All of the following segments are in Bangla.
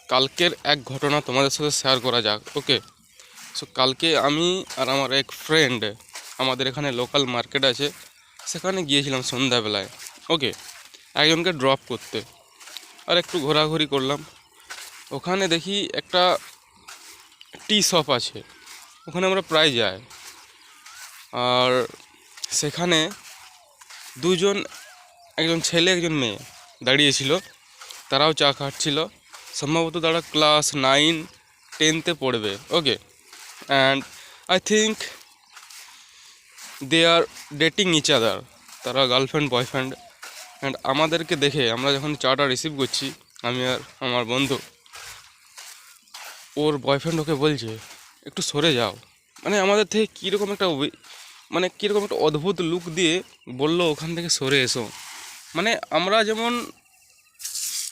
কালকের এক ঘটনা তোমাদের সাথে শেয়ার করা যাক। ওকে, সো কালকে আমি আর আমার এক ফ্রেন্ড আমাদের এখানে লোকাল মার্কেট আছে, সেখানে গিয়েছিলাম সন্ধ্যাবেলায়। ওকে, একজনকে ড্রপ করতে, আর একটু ঘোরাঘুরি করলাম। ওখানে দেখি একটা টি শপ আছে, ওখানে আমরা প্রায় যাই। আর সেখানে দুজন, একজন ছেলে একজন মেয়ে দাঁড়িয়েছিল, তারাও চা খাচ্ছিল। সম্ভবত তারা ক্লাস 9-10-তে পড়বে। Okay, and I think they are dating each other, তারা গার্লফ্রেন্ড বয়ফ্রেন্ড। অ্যান্ড আমাদেরকে দেখে, আমরা যখন চাটা রিসিভ করছি, আমি আর আমার বন্ধু, ওর বয়ফ্রেন্ড ওকে বলছে একটু সরে যাও। মানে আমাদের থেকে কীরকম একটা মানে কীরকম একটা অদ্ভুত লুক দিয়ে বলল ওখান থেকে সরে এসো। মানে আমরা যেমন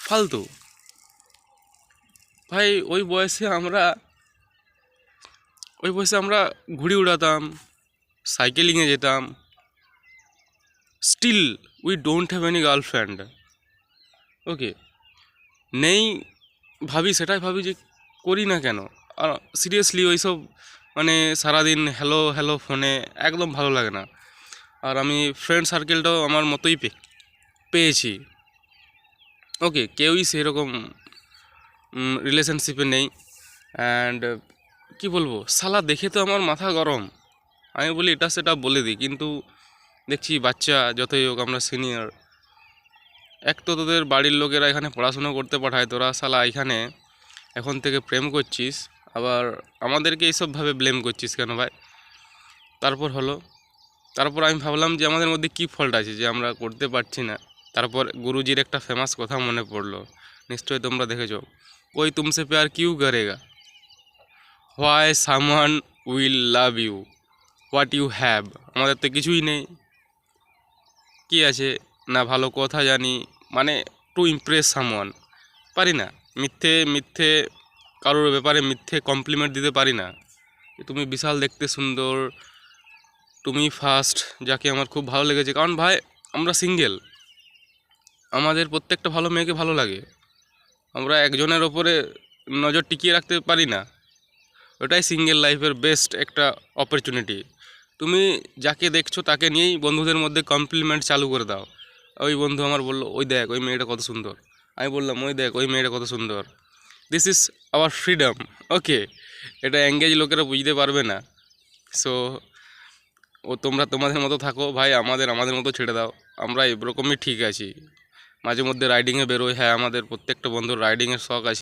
ফালতু, ভাই ওই বয়সে আমরা ঘুড়ি উড়াতাম, সাইকেলিংয়ে যেতাম। Still we don't have any girlfriend. Okay, নেই সেটাই ভাবি যে করি না কেন। আর সিরিয়াসলি ওইসব মানে সারাদিন হ্যালো হ্যালো ফোনে একদম ভালো লাগে না। আর আমি ফ্রেন্ড সার্কেলটাও আমার মতোই পেয়েছি। ওকে, কেউই সেরকম রিলেশনশিপে নেই। অ্যান্ড কি বলবো, শালা দেখে তো আমার মাথা গরম। আমি বলি এটা সেটা বলে দিই, কিন্তু দেখছি বাচ্চা যতই হোক, আমরা সিনিয়র। এক তো তোদের বাড়ির লোকেরা এখানে পড়াশুনো করতে পাঠায়, তোরা শালা এখানে এখন থেকে প্রেম করছিস, আবার আমাদেরকে এইসবভাবে ব্লেম করছিস কেন ভাই? তারপর আমি ভাবলাম যে আমাদের মধ্যে কী ফল্ট আছে যে আমরা করতে পারছি না। তারপর গুরুজির একটা ফেমাস কথা মনে পড়লো, নিশ্চয়ই তোমরা দেখেছো, কোই তুমসে প্যার কিউ করেগা, why someone will love you, what you have. আমাদের তো কিছুই নেই, কি আছে? না ভালো কথা জানি, মানে টু ইমপ্রেস সামওয়ান পারি না। মিথ্যে মিথ্যে কারোর ব্যাপারে মিথ্যে কমপ্লিমেন্ট দিতে পারি না। তুমি বিশাল দেখতে সুন্দর, তুমি ফার্স্ট, যাকে আমার খুব ভালো লেগেছে। কারণ ভাই আমরা সিঙ্গেল, আমাদের প্রত্যেকটা ভালো মেয়েকে ভালো লাগে, আমরা একজনের ওপরে নজর টিকিয়ে রাখতে পারি না। ওটাই সিঙ্গেল লাইফের বেস্ট একটা অপরচুনিটি। তুমি যাকে দেখছো তাকে নিয়েই বন্ধুদের মধ্যে কমপ্লিমেন্ট চালু করে দাও। ওই বন্ধু আমার বললো, ওই দেখ ওই মেয়েটা কত সুন্দর। আমি বললাম, ওই দেখ ওই মেয়েটা কত সুন্দর। This is our freedom. Okay, এটা এঙ্গেজ লোকেরা বুঝতে পারবে না। সো তোমরা তোমাদের মতো থাকো ভাই, আমাদের মতো ছেড়ে দাও। আমরা এরকমই ঠিক আছি। মাঝে মধ্যে রাইডিংয়ে বেরোই, হ্যাঁ আমাদের প্রত্যেকটা বন্ধুর রাইডিংয়ের শখ আছে।